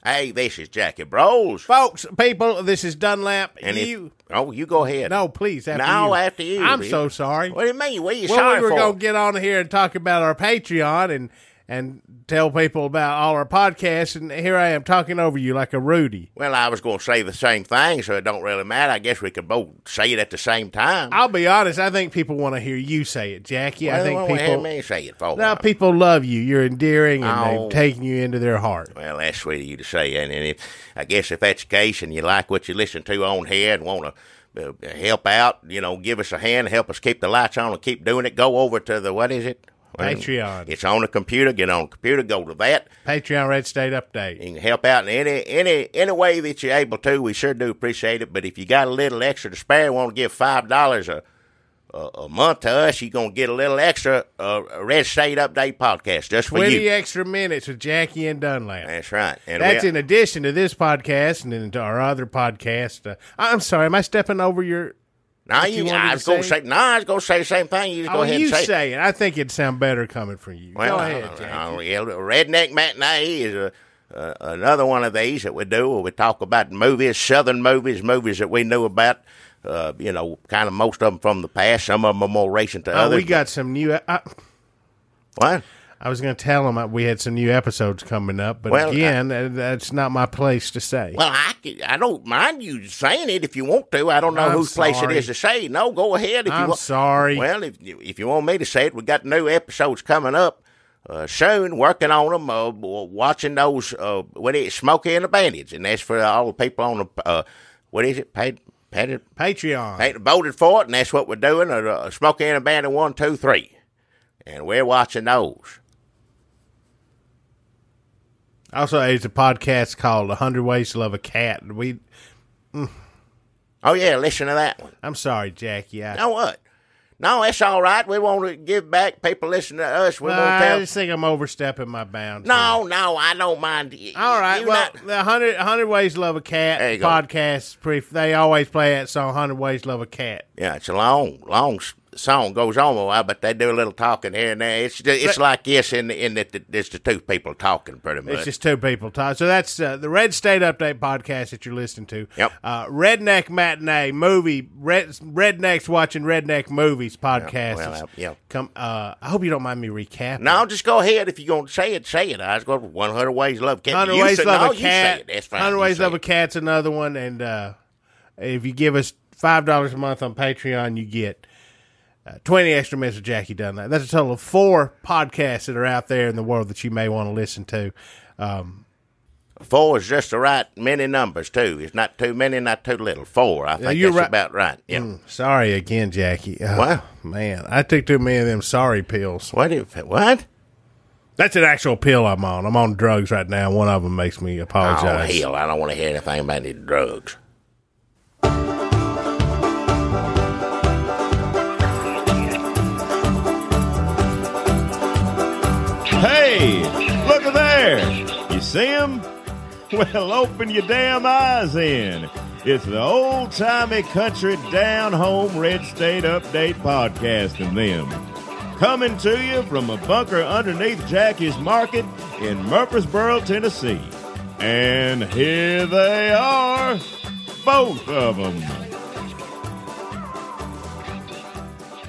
Hey, this is Jackie Bros. Folks, people, this is Dunlap. You go ahead. No, please, after you. I'm so sorry. What do you mean? What are you sorry for? We were going to get on here and talk about our Patreon and tell people about all our podcasts, and here I am talking over you like a Rudy. Well, I was going to say the same thing, so it don't really matter. I guess we could both say it at the same time. I'll be honest, I think people want to hear you say it, Jackie. Well, I think people hear me say it for now people love you. You're endearing, and they've taken you into their heart. Well, that's sweet of you to say. And I guess if that's the case, and you like what you listen to on here and want to help out, give us a hand, help us keep the lights on and keep doing it, go over to the, what is it? Patreon. It's on the computer. Get on the computer. Go to that. Patreon Red State Update. You can help out in any way that you're able to. We sure do appreciate it. But if you got a little extra to spare, want to give $5 a month to us, you're going to get a little extra Red State Update podcast just for 20 you. 20 extra minutes with Jackie and Dunlap. That's right. And that's in addition to this podcast and then to our other podcast. I'm sorry, am I stepping over your... I was going to say the same thing. You just go ahead and say it. I think it'd sound better coming from you. Well, go ahead, Jackie. Redneck Matinee is another one of these that we do where we talk about movies, Southern movies that we knew about. Kind of most of them from the past. Some of them are more recent to others. We got some new... What? I was going to tell them we had some new episodes coming up, but that's not my place to say. Well, I don't mind you saying it if you want to. I don't know whose place it is to say. No, go ahead. I'm sorry. Well, if you want me to say it, we got new episodes coming up soon, working on them, watching those, Smokey and the Bandits, and that's for all the people on the, what is it, Patreon. Voted for it, and that's what we're doing, Smokey and the Bandit 1, 2, 3. And we're watching those. Also, there's a podcast called 100 Ways to Love a Cat. Oh, yeah, listen to that one. I'm sorry, Jackie. Know what? No, that's all right. We want to give back. People listen to us. I just think I'm overstepping my bounds. No, I don't mind. All right, the 100 Ways to Love a Cat podcast, they always play that song, 100 Ways to Love a Cat. Yeah, it's a long song, goes on a while, but they do a little talking here and there. It's like this in that there's the two people talking pretty much. It's just two people talking. So that's the Red State Update podcast that you're listening to. Yep. Redneck Matinee movie, Rednecks Watching Redneck Movies podcast. I hope you don't mind me recapping. No, just go ahead. If you're going to say it. I was going to 100 Ways to Love a Cat. 100 Ways to Love a Cat. That's fine. 100 Ways to Love a Cat's another one. And if you give us $5 a month on Patreon, you get 20 extra minutes of Jackie Dunlap. That's a total of 4 podcasts that are out there in the world that you may want to listen to. 4 is just the right many numbers, too. It's not too many, not too little. 4, I think that's about right. Yeah. Sorry again, Jackie. What? Man, I took too many of them sorry pills. What? That's an actual pill I'm on. I'm on drugs right now. One of them makes me apologize. Oh, hell, I don't want to hear anything about any drugs. Hey, look at there. You see him? Well, open your damn eyes in. It's the old-timey country down-home Red State Update podcast and them. Coming to you from a bunker underneath Jackie's Market in Murfreesboro, Tennessee. And here they are, both of them.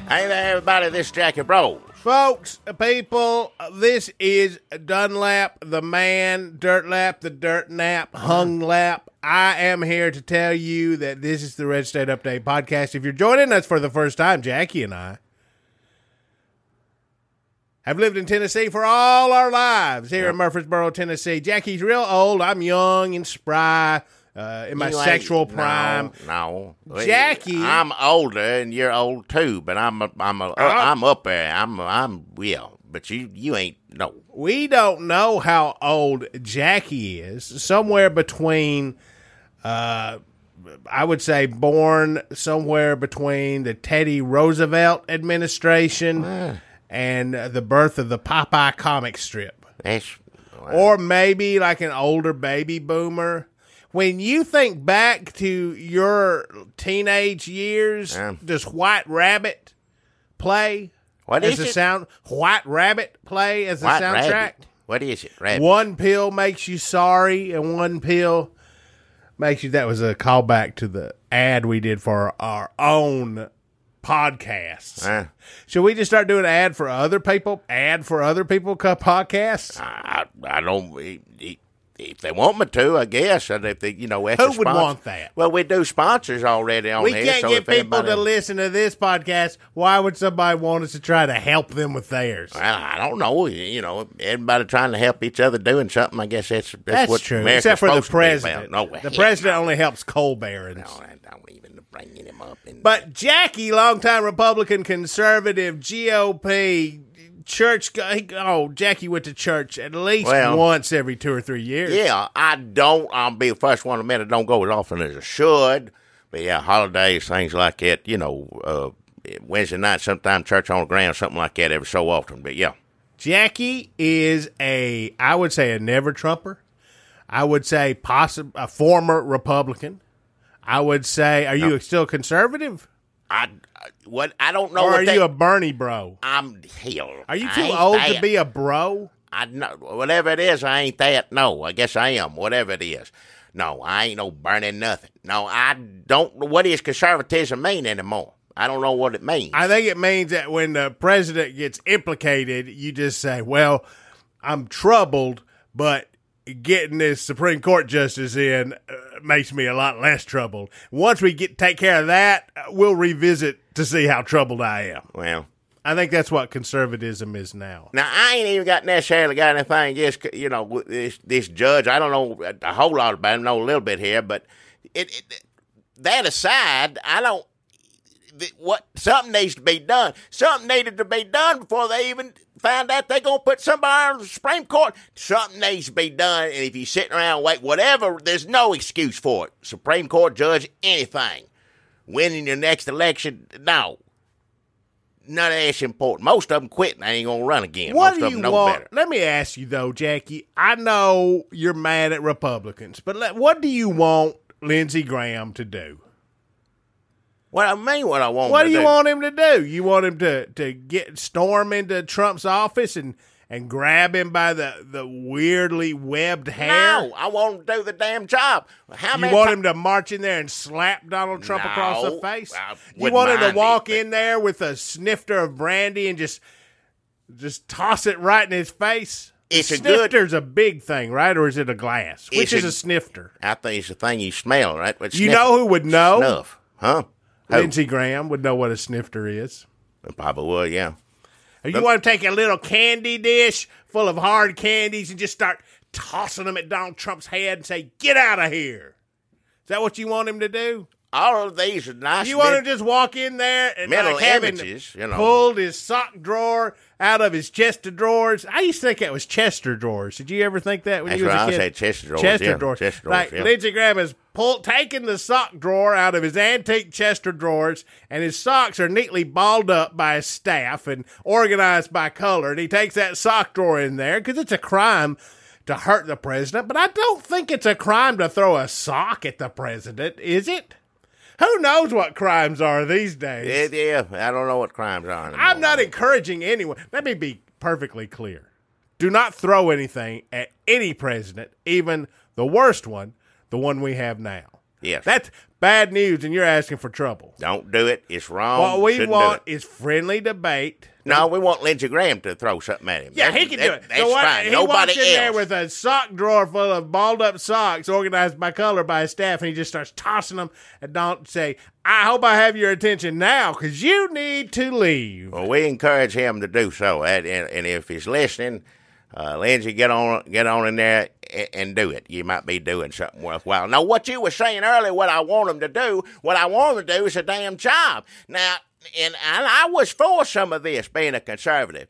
Hey there, everybody. This is Jackie Bros. Folks, people, this is Dunlap, the man, Dirtlap, the dirt nap, hung lap. I am here to tell you that this is the Red State Update podcast. If you're joining us for the first time, Jackie and I have lived in Tennessee for all our lives here in Murfreesboro, Tennessee. Jackie's real old. I'm young and spry. In my sexual prime. No. Jackie. I'm older and you're old too, but I'm up there. But you ain't, no. We don't know how old Jackie is. Somewhere between, I would say born somewhere between the Teddy Roosevelt administration and the birth of the Popeye comic strip. Or maybe like an older baby boomer. When you think back to your teenage years, does White Rabbit play White Rabbit play as a soundtrack? What is it? Rabbit. One pill makes you sorry, and one pill makes you. That was a callback to the ad we did for our own podcasts. Should we just start doing ad for other people? Ad for other people podcasts? I don't. If they want me to, I guess. And if they, who would want that? Well, we do sponsors already on we here. We can't get people to listen to this podcast. Why would somebody want us to try to help them with theirs? Well, I don't know. Everybody trying to help each other doing something. I guess that's what true. America's Except for the president. No, the president only helps coal barons. No, I don't even bring him up. But Jackie, longtime Republican, conservative, GOP. Church, Jackie went to church at least once every 2 or 3 years. Yeah, I'll be the first one to admit I don't go as often as I should. But yeah, holidays, things like that, Wednesday night, sometime church on the ground, something like that every so often. But yeah. Jackie is I would say a never-Trumper. I would say a former Republican. I would say, are you still conservative? I don't know. Or are you a Bernie bro? I'm hell. Are you too old to be a bro? I know whatever it is. I ain't that. No, I guess I am. Whatever it is. No, I ain't no Bernie nothing. No, I don't. What does conservatism mean anymore? I don't know what it means. I think it means that when the president gets implicated, you just say, "Well, I'm troubled, but getting this Supreme Court justice in makes me a lot less troubled. Once we take care of that, we'll revisit to see how troubled I am." Well, I think that's what conservatism is now. Now, I ain't even necessarily got anything against, this judge. I don't know a whole lot about him, know a little bit here, but that aside, something needs to be done. Something needed to be done before they even find out they're going to put somebody on the Supreme Court. Something needs to be done, and if you're sitting around and wait, whatever, there's no excuse for it. Supreme Court judge, anything. Winning your next election, no. None of that's important. Most of them quit and they ain't going to run again. What Most do of you them know want? better. Let me ask you, though, Jackie. I know you're mad at Republicans, but what do you want Lindsey Graham to do? What I mean, what I want What him do to you do. want him to do? You want him to storm into Trump's office and grab him by the weirdly webbed hair? No, I want him to do the damn job. You want him to march in there and slap Donald Trump across the face? You want him to walk in there with a snifter of brandy and just toss it right in his face? Snifter's a big thing, right? Or is it a glass? Which is a snifter? I think it's the thing you smell, right? But You know who would know? Snuff, huh? Lindsey Graham would know what a snifter is. Probably would, yeah. You want to take a little candy dish full of hard candies and just start tossing them at Donald Trump's head and say, "Get out of here." Is that what you want him to do? All of these are nice. You want him to just walk in there and mental like having images, pulled his sock drawer out of his chest of drawers. I used to think that was Chester drawers. Did you ever think that when you was a kid? I said Chester drawers. Chester drawers. Chester drawers. Like Lindsey Graham has taken the sock drawer out of his antique Chester drawers, and his socks are neatly balled up by his staff and organized by color. And he takes that sock drawer in there because it's a crime to hurt the president. But I don't think it's a crime to throw a sock at the president, is it? Who knows what crimes are these days? Yeah, I don't know what crimes are anymore. I'm not encouraging anyone. Let me be perfectly clear. Do not throw anything at any president, even the worst one, the one we have now. Yes. That's bad news, and you're asking for trouble. Don't do it. It's wrong. What we Shouldn't want do it. is friendly debate. No, we want Lindsey Graham to throw something at him. Yeah, he can do it. That's So fine. He Nobody walks in there else. with a sock drawer full of balled up socks organized by color by his staff, and he just starts tossing them and don't say, "I hope I have your attention now because you need to leave." Well, we encourage him to do so. And if he's listening, Lindsey, get on in there and do it. You might be doing something worthwhile. Now, what you were saying earlier, what I want him to do is a damn job. Now, and I was for some of this, being a conservative.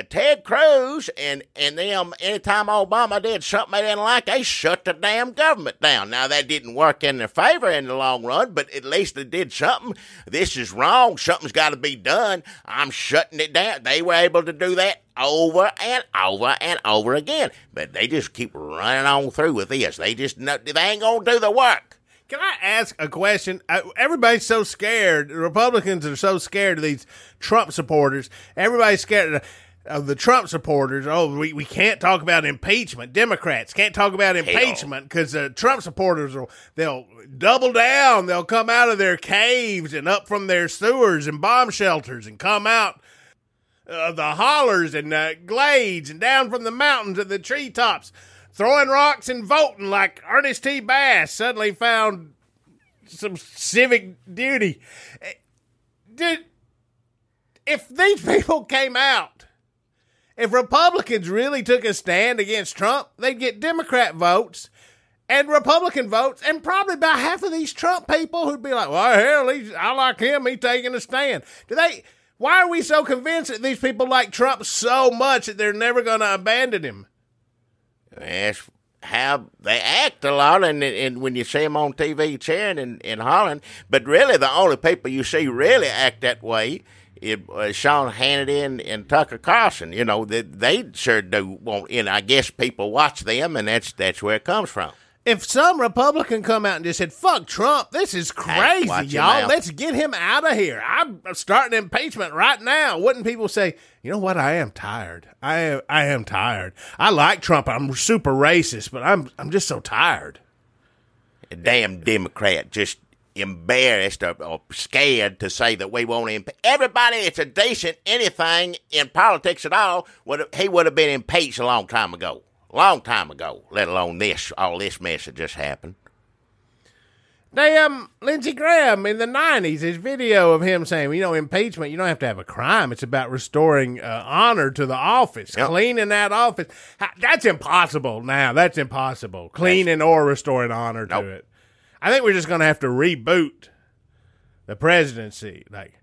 Ted Cruz and them, anytime Obama did something they didn't like, they shut the damn government down. Now, that didn't work in their favor in the long run, but at least they did something. This is wrong. Something's got to be done. I'm shutting it down. They were able to do that over and over and over again. But they just keep running on through with this. They ain't going to do the work. Can I ask a question? Everybody's so scared. The Republicans are so scared of these Trump supporters. Everybody's scared. of the Trump supporters, we can't talk about impeachment. Democrats can't talk about impeachment because the Trump supporters they'll double down. They'll come out of their caves and up from their sewers and bomb shelters and come out the hollers and glades and down from the mountains and the treetops, throwing rocks and voting like Ernest T. Bass suddenly found some civic duty. Dude, if these people came out, if Republicans really took a stand against Trump, they'd get Democrat votes and Republican votes, and probably about half of these Trump people who'd be like, well, hell, I like him, he's taking a stand. Why are we so convinced that these people like Trump so much that they're never going to abandon him? That's how they act a lot, and when you see them on TV cheering and hollering. But really, the only people you see really act that way is Sean Hannity and Tucker Carlson. You know, they sure do want, and I guess people watch them, and that's where it comes from. If some Republican come out and just said, fuck Trump, this is crazy, y'all. Let's get him out of here. I'm starting impeachment right now. Wouldn't people say, you know what? I am tired. I am tired. I like Trump. I'm super racist, but I'm just so tired. A damn Democrat just embarrassed or scared to say that we won't impeach. Everybody that's a decent anything in politics at all, he would have been impeached a long time ago. Long time ago, let alone all this mess that just happened. Lindsey Graham in the 90s, his video of him saying, impeachment, you don't have to have a crime. It's about restoring honor to the office, cleaning that office. That's impossible now. That's impossible. Cleaning or restoring honor to it. I think we're just going to have to reboot the presidency. Like,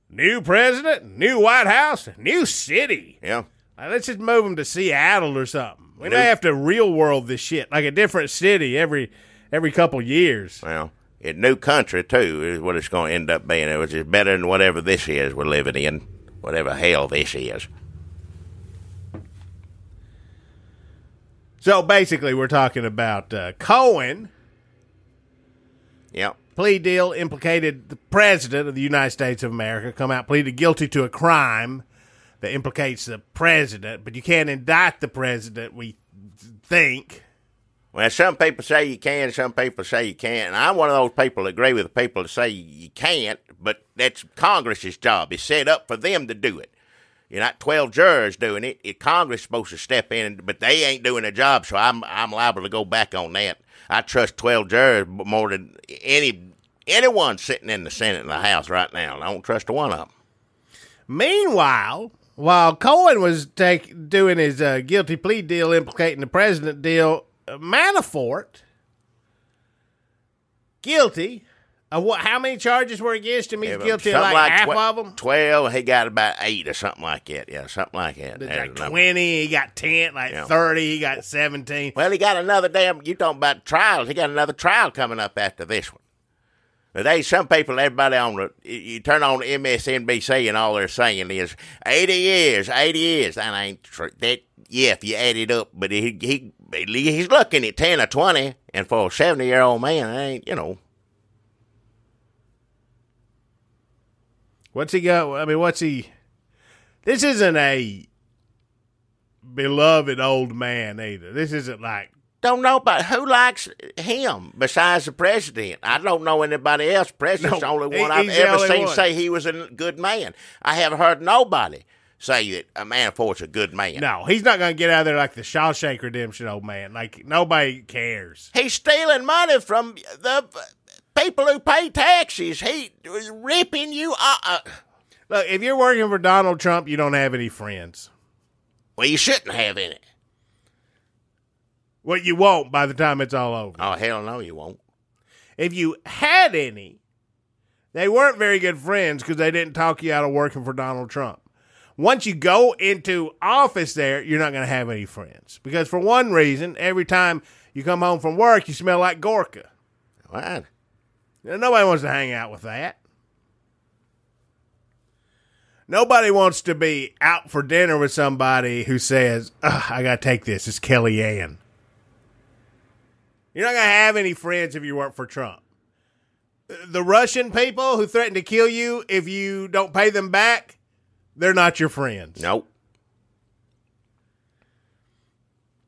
new president, new White House, new city. Yeah. Like, let's just move them to Seattle or something. We may have to real world this shit, like a different city every couple years. Well, a new country, too, is what it's going to end up being. Which is better than whatever this is we're living in, whatever hell this is. So, basically, we're talking about Cohen. Yep. Plea deal implicated the president of the United States of America, come out, pleaded guilty to a crime that implicates the president, but you can't indict the president, we think. Well, some people say you can, some people say you can't, and I'm one of those people that agree with the people that say you can't, but that's Congress's job. It's set up for them to do it. You're not 12 jurors doing it. Congress is supposed to step in, but they ain't doing their job, so I'm liable to go back on that. I trust 12 jurors more than anyone sitting in the Senate and the House right now. I don't trust one of them. Meanwhile, while Cohen was doing his guilty plea deal implicating the president deal, Manafort, guilty of what? How many charges were against him? He's guilty of like half of them? 12. He got about 8 or something like that. Yeah, something like that. Like 20. He got 10, 30. He got 17. Well, he got another you talking about trials. He got another trial coming up after this one. But some people, everybody you turn on MSNBC and all they're saying is 80 years. That ain't true. If you add it up, but he's looking at 10 or 20, and for a 70-year-old man, it ain't, What's he got? I mean, this isn't a beloved old man either. This isn't like, don't know about who likes him besides the president. I don't know anybody else. President's the only one I've ever seen say he was a good man. I haven't heard nobody say that a Manafort's a good man. No, he's not going to get out of there like the Shawshank Redemption old man. Like, nobody cares. He's stealing money from the people who pay taxes. He was ripping you off. Look, if you're working for Donald Trump, you don't have any friends. Well, you shouldn't have any. Well, you won't by the time it's all over. Oh, hell no, you won't. If you had any, they weren't very good friends because they didn't talk you out of working for Donald Trump. Once you go into office there, you're not going to have any friends. Because for one reason, every time you come home from work, you smell like Gorka. What? Nobody wants to hang out with that. Nobody wants to be out for dinner with somebody who says, I got to take this. It's Kellyanne. You're not going to have any friends if you work for Trump. The Russian people who threaten to kill you if you don't pay them back, they're not your friends. Nope.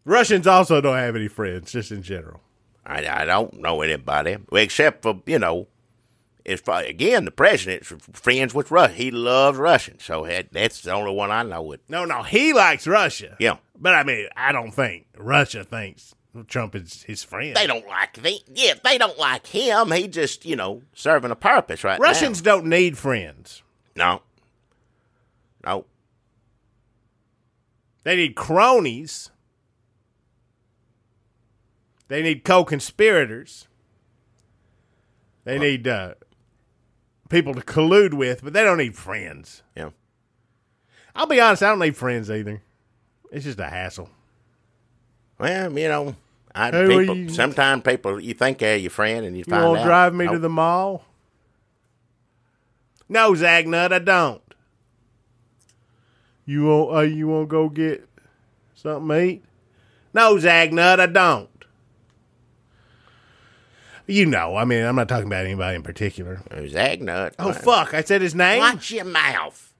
Russians also don't have any friends, just in general. I don't know anybody, except for, again, the president's friends with Russia. He loves Russians, so that's the only one I know with. No, he likes Russia. Yeah. But, I don't think Russia thinks Trump is his friend. They don't like they don't like him. He just, serving a purpose right Russians now. don't need friends. No. They need cronies. They need co-conspirators. They need people to collude with, but they don't need friends. Yeah. I'll be honest, I don't need friends either. It's just a hassle. Well, Hey, sometimes people, you think they're your friend and you find out. You won't drive me to the mall? No, Zagnut, I don't. You won't go get something to eat? No, Zagnut, I don't. I'm not talking about anybody in particular. Zagnut. Oh, fuck, I said his name? Watch your mouth.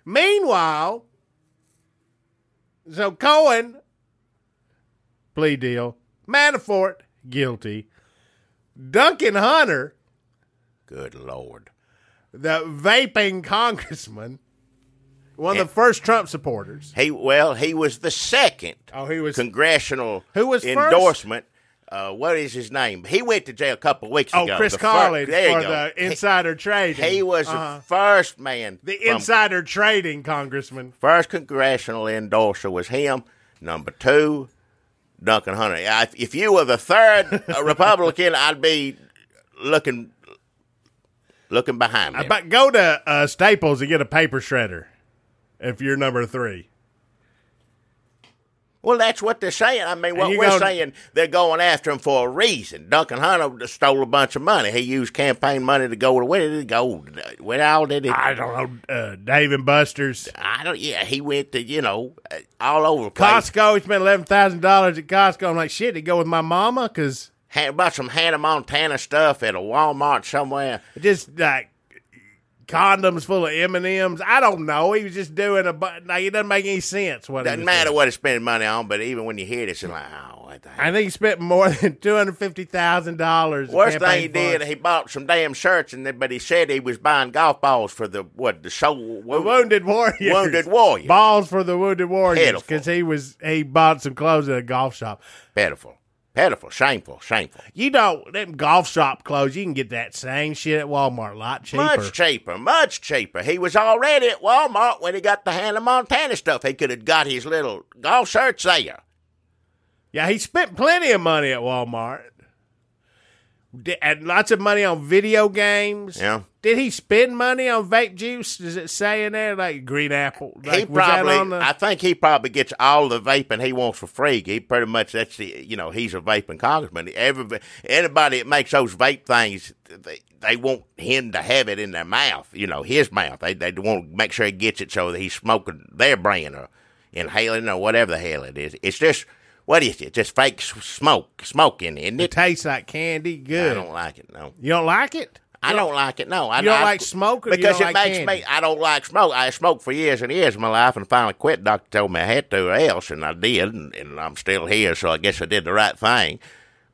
Meanwhile, so Cohen, plea deal. Manafort, guilty. Duncan Hunter, good Lord, the vaping congressman, one of the first Trump supporters. He was the second. He was congressional who was endorsement. What is his name? He went to jail a couple of weeks ago. Chris Collins for the insider trading. He was the first man. The insider trading congressman. First congressional endorser was him. Number 2, Duncan Hunter. If you were the third Republican, I'd be looking behind him. But go to Staples and get a paper shredder if you're number 3. Well, that's what they're saying. What we're saying, they're going after him for a reason. Duncan Hunter stole a bunch of money. He used campaign money to go to where did it go? Where all did it? I don't know. Dave and Buster's. Yeah, he went to all over the place. Costco. He spent $11,000 at Costco. I'm like, shit. Did he go with my mama? Because bought some Hannah Montana stuff at a Walmart somewhere. Just like condoms full of M&Ms. I don't know. He was just doing it doesn't make any sense. Doesn't matter what he's spending money on, but even when you hear this, you're like, what the hell? I think he spent more than $250,000. Worst thing he did, he bought some damn shirts, but he said he was buying golf balls for the Wounded Warriors. Wounded Warriors. Balls for the Wounded Warriors. Because he bought some clothes at a golf shop. Pitiful, shameful. Them golf shop clothes, you can get that same shit at Walmart a lot cheaper. Much cheaper. He was already at Walmart when he got the Hannah Montana stuff. He could have got his little golf shirts there. Yeah, he spent plenty of money at Walmart. And lots of money on video games. Yeah. Did he spend money on vape juice? Does it say in there, like green apple? Like, I think he probably gets all the vaping he wants for free. He pretty much, he's a vaping congressman. Anybody that makes those vape things, they want him to have it in their mouth, his mouth. They want to make sure he gets it so that he's smoking their brand or inhaling or whatever the hell it is. It's just, what is it? Just fake smoking, isn't it? It tastes like candy. Good. I don't like it, no. You don't like it? I don't like it, no. You don't like smoke, or because you don't it like makes candy? me. I don't like smoke. I smoked for years and years of my life, and finally quit. Doctor told me I had to, or else, and I did, and I'm still here. So I guess I did the right thing.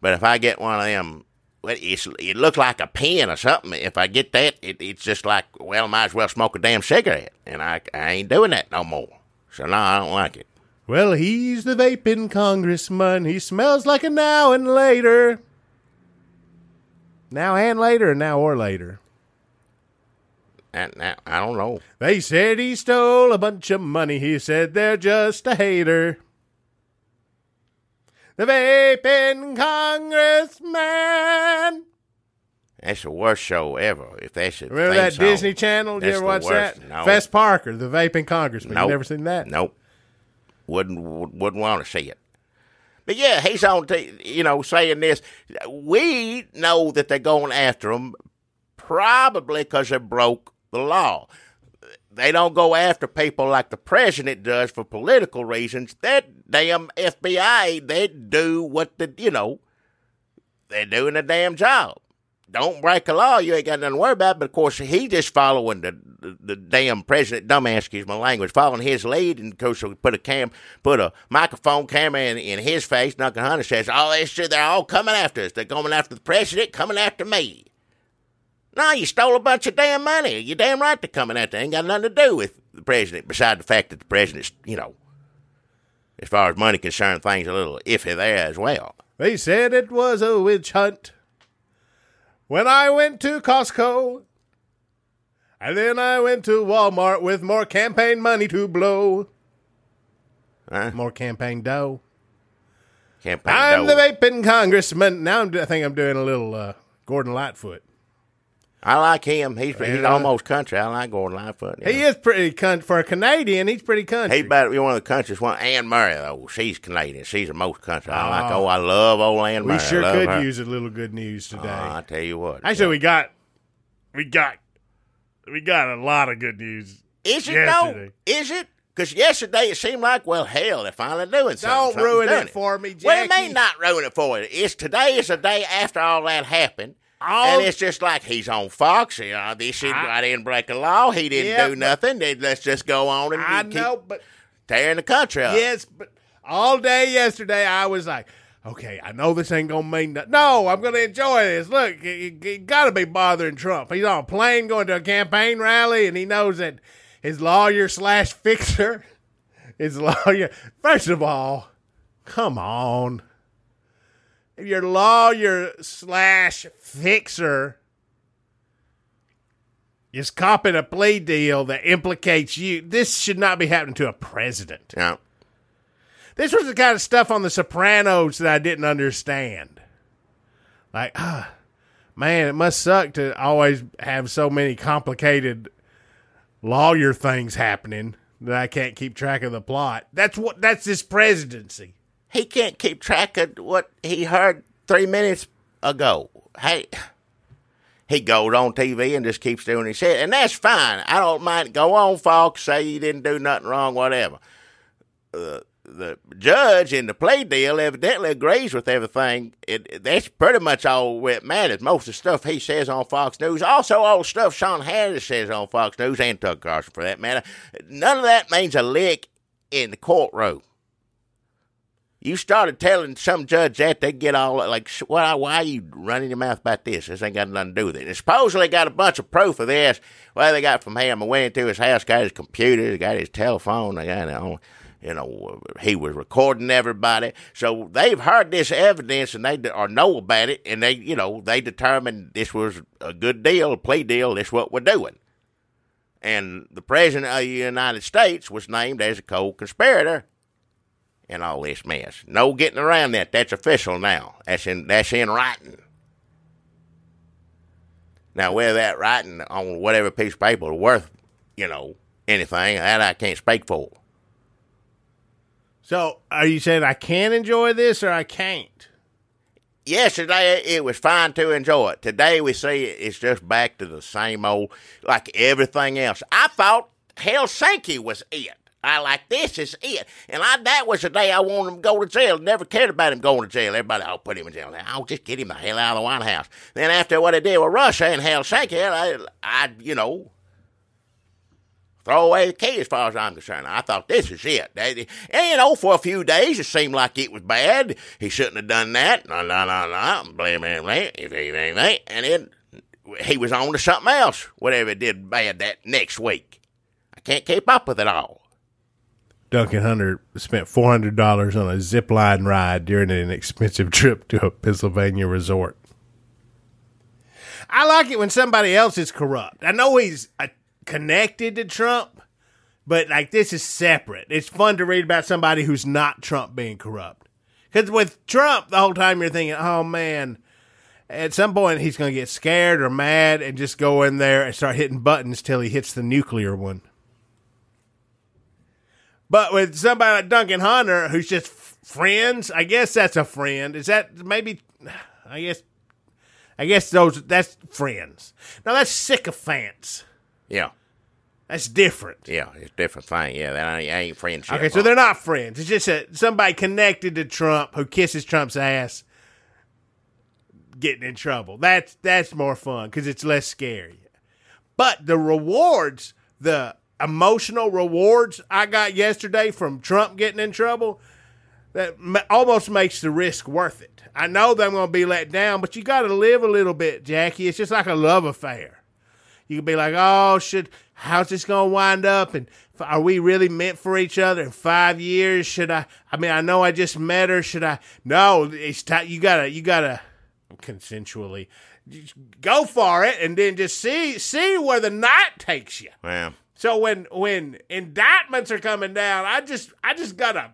But if I get one of them, it looks like a pen or something. If I get that, it's just like, well, I might as well smoke a damn cigarette, and I ain't doing that no more. So no, I don't like it. Well, he's the vaping congressman. He smells like a now and later. Now and later, or now or later? I don't know. They said he stole a bunch of money. He said they're just a hater. The vaping congressman. That's the worst show ever. If that's a Remember that song, Disney Channel? Did you ever watch that? No. Fess Parker, the vaping congressman. Nope. You never seen that? Nope. Wouldn't want to see it. But yeah, he's on, saying this. We know that they're going after him probably because they broke the law. They don't go after people like the president does for political reasons. That damn FBI, they do what they're doing a damn job. don't break a law. You ain't got nothing to worry about. But, of course, he just following the damn president, dumbass, excuse my language, following his lead. And, of course, we put a microphone camera in his face. Duncan Hunter says, they're all coming after us. They're going after the president, coming after me. No, you stole a bunch of damn money. You're damn right they're coming after. Ain't got nothing to do with the president, besides the fact that the president's, as far as money concerned, things a little iffy there as well. They said it was a witch hunt when I went to Costco, and then I went to Walmart with more campaign money to blow. Huh? More campaign dough. I'm the vaping congressman. Now I think I'm doing a little Gordon Lightfoot. I like him. He's almost country. I like Gordon Lightfoot. He is pretty country. For a Canadian, he's pretty country. He's about to be one of the countries. Anne Murray, though, she's Canadian. She's the most country. I love old Anne Murray. We sure could use a little good news today. I tell you what. Actually, we got a lot of good news. Is it though? Is it? Because yesterday it seemed like, well, hell, they're finally doing something. Don't ruin it for me, Jackie. What do you mean not ruin it for you? Today is the day after all that happened. And it's just like he's on Fox. I didn't break a law. He didn't do nothing. Let's just go on and keep tearing the country up. Yes, but all day yesterday I was like, okay, I know this ain't going to mean nothing. No, I'm going to enjoy this. Look, you got to be bothering Trump. He's on a plane going to a campaign rally, and he knows that his lawyer/fixer, first of all, come on. If your lawyer/fixer is copping a plea deal that implicates you, this should not be happening to a president. Yeah. This was the kind of stuff on The Sopranos that I didn't understand. Like, man, it must suck to always have so many complicated lawyer things happening that I can't keep track of the plot. That's this presidency. He can't keep track of what he heard 3 minutes ago. Hey, he goes on TV and just keeps doing his shit, and that's fine. I don't mind. Go on, Fox, say you didn't do nothing wrong, whatever. The judge in the plea deal evidently agrees with everything. That's pretty much all it matters. Most of the stuff he says on Fox News, also all the stuff Sean Hannity says on Fox News, and Tucker Carlson for that matter, none of that means a lick in the courtroom. You started telling some judge that, they get all like, why are you running your mouth about this? This ain't got nothing to do with it. And supposedly got a bunch of proof of this. Well, they got from him. I went into his house, got his computer, they got his telephone, they got he was recording everybody. So they've heard this evidence and they know about it, and they determined this was a good deal, a plea deal. This is what we're doing. And the president of the United States was named as a co-conspirator in all this mess. No getting around that. That's official now. That's in writing. Now, whether that writing on whatever piece of paper is worth, anything, that I can't speak for. So, are you saying I can enjoy this or I can't? Yesterday, it was fine to enjoy it. Today, we see it's just back to the same old, like everything else. I thought Helsinki was it. This is it. And that was the day I wanted him to go to jail. Never cared about him going to jail. Everybody, put him in jail. Just get him the hell out of the White House. Then after what they did with Russia and Helsinki, I throw away the key as far as I'm concerned. I thought this is it. And, for a few days, it seemed like it was bad. He shouldn't have done that. No, blah, blah, blah. And then he was on to something else, whatever it did bad that next week. I can't keep up with it all. Duncan Hunter spent $400 on a zip line ride during an expensive trip to a Pennsylvania resort. I like it when somebody else is corrupt. I know he's connected to Trump, but this is separate. It's fun to read about somebody who's not Trump being corrupt. Because with Trump, the whole time you're thinking, oh man, at some point he's going to get scared or mad and just go in there and start hitting buttons till he hits the nuclear one. But with somebody like Duncan Hunter, who's just friends, I guess that's a friend. Is that maybe? I guess that's friends. Now that's sycophants. Yeah, that's different. Yeah, it's a different thing. Yeah, that ain't friendship. Okay, so they're not friends. It's just somebody connected to Trump who kisses Trump's ass. getting in trouble. That's more fun because it's less scary. But the rewards, the emotional rewards I got yesterday from Trump getting in trouble, that almost makes the risk worth it. I know that I'm going to be let down, but you got to live a little bit, Jackie. It's just like a love affair. You can be like, oh, how's this going to wind up? And are we really meant for each other in 5 years? Should I mean, I know I just met her. Should I? No, it's you gotta consensually just go for it and then just see where the night takes you. Yeah. So when indictments are coming down, I just gotta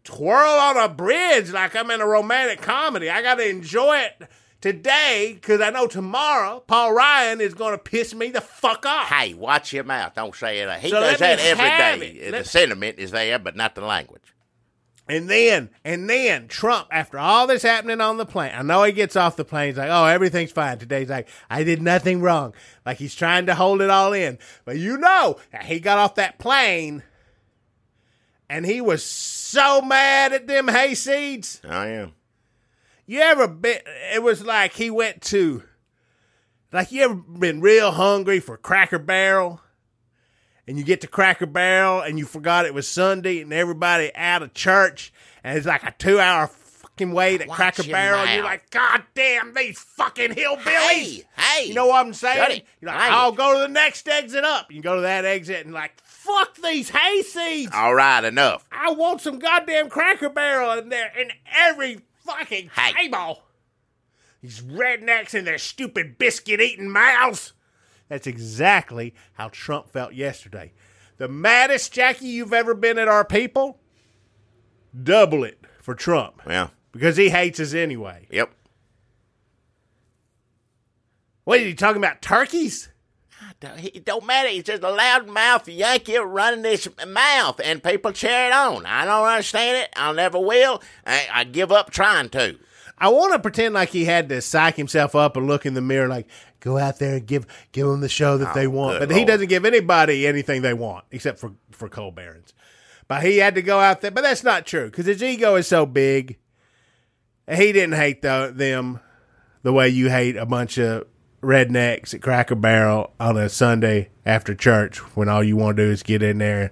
twirl on a bridge like I'm in a romantic comedy. I gotta enjoy it today because I know tomorrow Paul Ryan is gonna piss me the fuck off. Hey, watch your mouth. Don't say it. He So does let that me every have day. it. The sentiment is there, but not the language. And then Trump, after all this happening on the plane, I know he gets off the plane. He's like, oh, everything's fine. Today's like, I did nothing wrong. Like he's trying to hold it all in. But he got off that plane and he was so mad at them hayseeds. Oh, yeah. You ever been, it was like he went to, like you ever been real hungry for Cracker Barrel? And you get to Cracker Barrel and you forgot it was Sunday and everybody out of church and it's like a 2-hour fucking wait at Watch Cracker your Barrel and mouth. you're like, God damn, these fucking hillbillies. Hey. You know what I'm saying? Shut it. You're like, Hey. I'll go to the next exit up. You go to that exit and like, fuck these hayseeds. All right, enough. I want some goddamn Cracker Barrel in there in every fucking table. These rednecks and their stupid biscuit-eating mouths. That's exactly how Trump felt yesterday. The maddest, Jackie, you've ever been at our people, double it for Trump. Yeah. Because he hates us anyway. Yep. What, are you talking about, turkeys? It don't matter. He's just a loud mouth Yankee running his mouth, and people cheer it on. I don't understand it. I never will. I give up trying to. I want to pretend like he had to psych himself up and look in the mirror like, go out there and give them the show that they want. But he doesn't give anybody anything they want, except for Cole Barons. But he had to go out there. But that's not true, because his ego is so big. He didn't hate them the way you hate a bunch of rednecks at Cracker Barrel on a Sunday after church when all you want to do is get in there and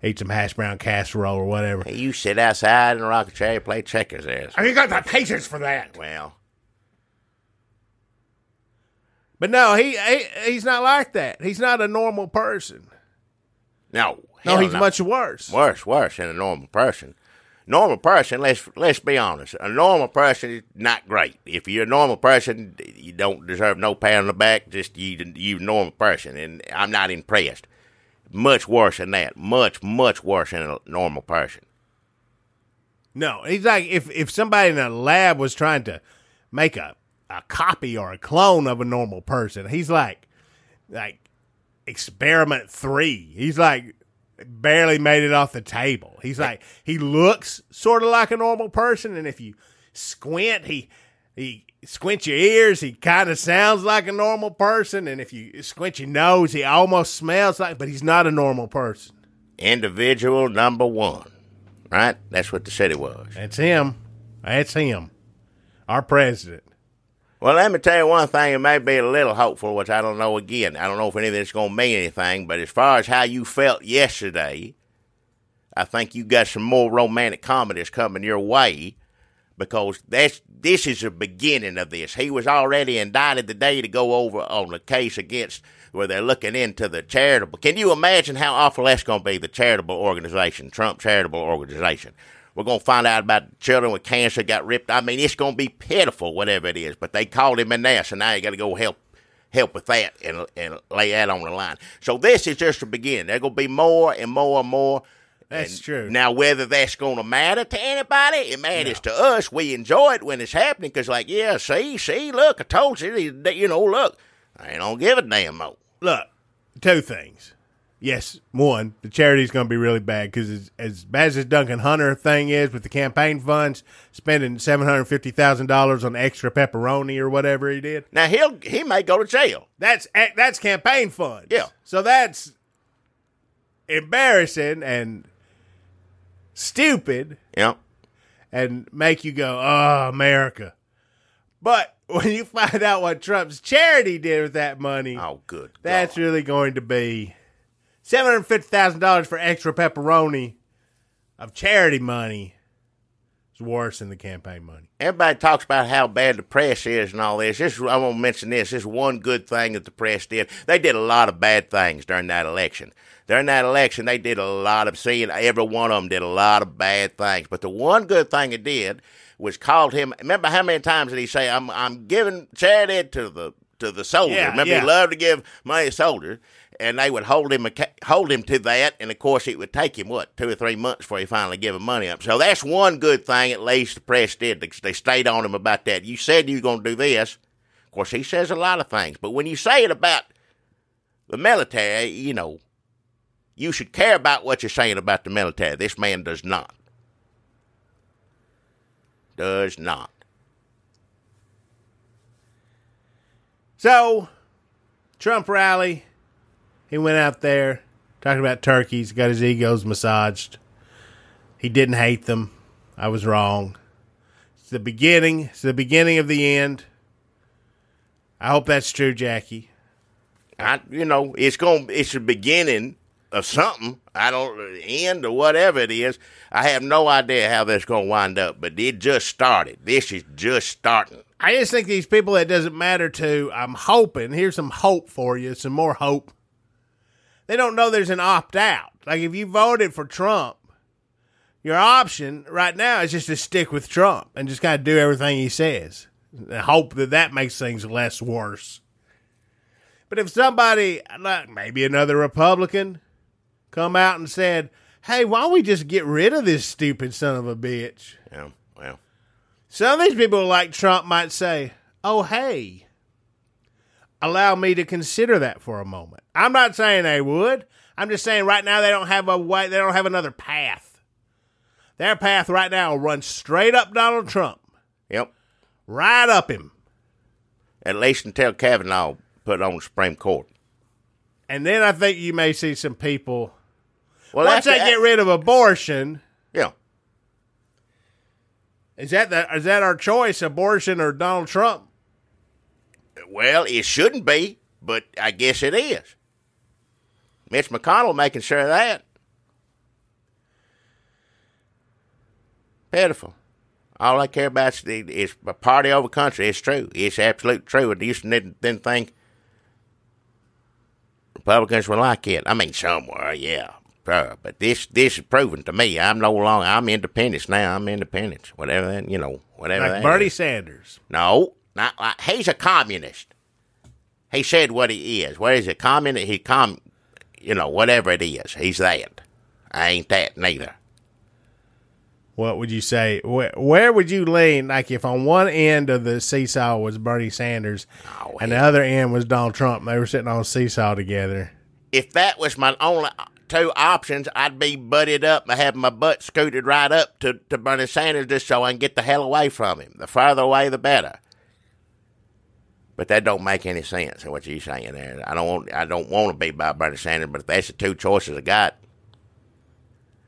eat some hash brown casserole or whatever. Hey, you sit outside in a rocking chair, play checkers there. I ain't got the patience for that. Well, But no, he's not like that. He's not a normal person. no. No, he's much worse. Worse than a normal person. Normal person, let's be honest. A normal person is not great. If you're a normal person, you don't deserve no pat on the back. Just you normal person, and I'm not impressed. Much worse than that. Much worse than a normal person. No, he's like if somebody in a lab was trying to make a copy or a clone of a normal person, he's like experiment 3. He's like barely made it off the table. He's like, he looks sort of like a normal person, and if you squint, he squint your ears, he kind of sounds like a normal person, and if you squint your nose, he almost smells like, but he's not a normal person. Individual number 1. Right? That's what the city was. That's him. Our president. Well, let me tell you one thing. It may be a little hopeful, which I don't know again. I don't know if any of this is going to mean anything, but as far as how you felt yesterday, I think you got some more romantic comedies coming your way, because this is the beginning of this. He was already indicted today to go over on the case against where they're looking into the charitable. Can you imagine how awful that's going to be, the charitable organization, Trump charitable organization? We're going to find out about children with cancer got ripped. I mean, it's going to be pitiful, whatever it is. But they called him in there, so now you got to go help with that and lay that on the line. So this is just the beginning. There's going to be more and more and more. That's true. Now, whether that's going to matter to anybody, it matters to us. We enjoy it when it's happening because, like, yeah, see, look, I told you, look, I don't give a damn more. Look, 2 things. Yes, 1, the charity's going to be really bad because as bad as this Duncan Hunter thing is with the campaign funds, spending $750,000 on extra pepperoni or whatever he did. Now, he may go to jail. That's campaign funds. Yeah. So that's embarrassing and stupid Yeah. and make you go, oh, America. But when you find out what Trump's charity did with that money, Oh, good that's God. really going to be $750,000 for extra pepperoni of charity money. It's worse than the campaign money. Everybody talks about how bad the press is and all this. I want to mention this. This is one good thing that the press did. They did a lot of bad things during that election. During that election, they did a lot of, every one of them did a lot of bad things. But the one good thing it did was called him. Remember how many times did he say, I'm giving charity to the soldier. Remember, he loved to give money to soldiers. And they would hold him to that, and of course it would take him 2 or 3 months before he finally gave him money up. So that's one good thing at least the press did. They stayed on him about that. You said you were going to do this. Of course, he says a lot of things, but when you say it about the military, you should care about what you're saying about the military. This man does not. Does not. So, Trump rally. He went out there talking about turkeys, got his egos massaged. He didn't hate them. I was wrong. It's the beginning. It's the beginning of the end. I hope that's true, Jackie. It's the beginning of something. End or whatever it is. I have no idea how that's going to wind up, but it just started. This is just starting. I just think these people that doesn't matter to, I'm hoping, here's some hope for you, some more hope. They don't know there's an opt-out. Like, if you voted for Trump, your option right now is just to stick with Trump and just kind of do everything he says and hope that makes things less worse. But if somebody, like maybe another Republican, come out and said, hey, why don't we just get rid of this stupid son of a bitch? Yeah, well. Some of these people like Trump might say, oh, hey, allow me to consider that for a moment. I'm not saying they would. I'm just saying right now they don't have a way. They don't have another path. Their path right now will run straight up Donald Trump. Yep. Right up him. At least until Kavanaugh put on the Supreme Court. And then I think you may see some people, once they get rid of abortion. Yeah. Is that our choice, abortion or Donald Trump? Well, it shouldn't be, but I guess it is. Mitch McConnell making sure of that. Pitiful. All I care about is a party over country. It's true. It's absolute true. And you didn't think Republicans were like it. I mean, some were, yeah. But this is proven to me. I'm independent now. I'm independent. Whatever that, whatever like that Bernie is. Sanders. No, not like, he's a communist. He said what he is. What is it? Communist? Whatever it is. He's that. I ain't that neither. What would you say? Where would you lean? Like if on one end of the seesaw was Bernie Sanders and the other end was Donald Trump, and they were sitting on a seesaw together. If that was my only two options, I'd be butted up and have my butt scooted right up to Bernie Sanders just so I can get the hell away from him. The farther away, the better. But that don't make any sense in what you're saying there. I don't want to be by Bernie Sanders, but if that's the two choices I got.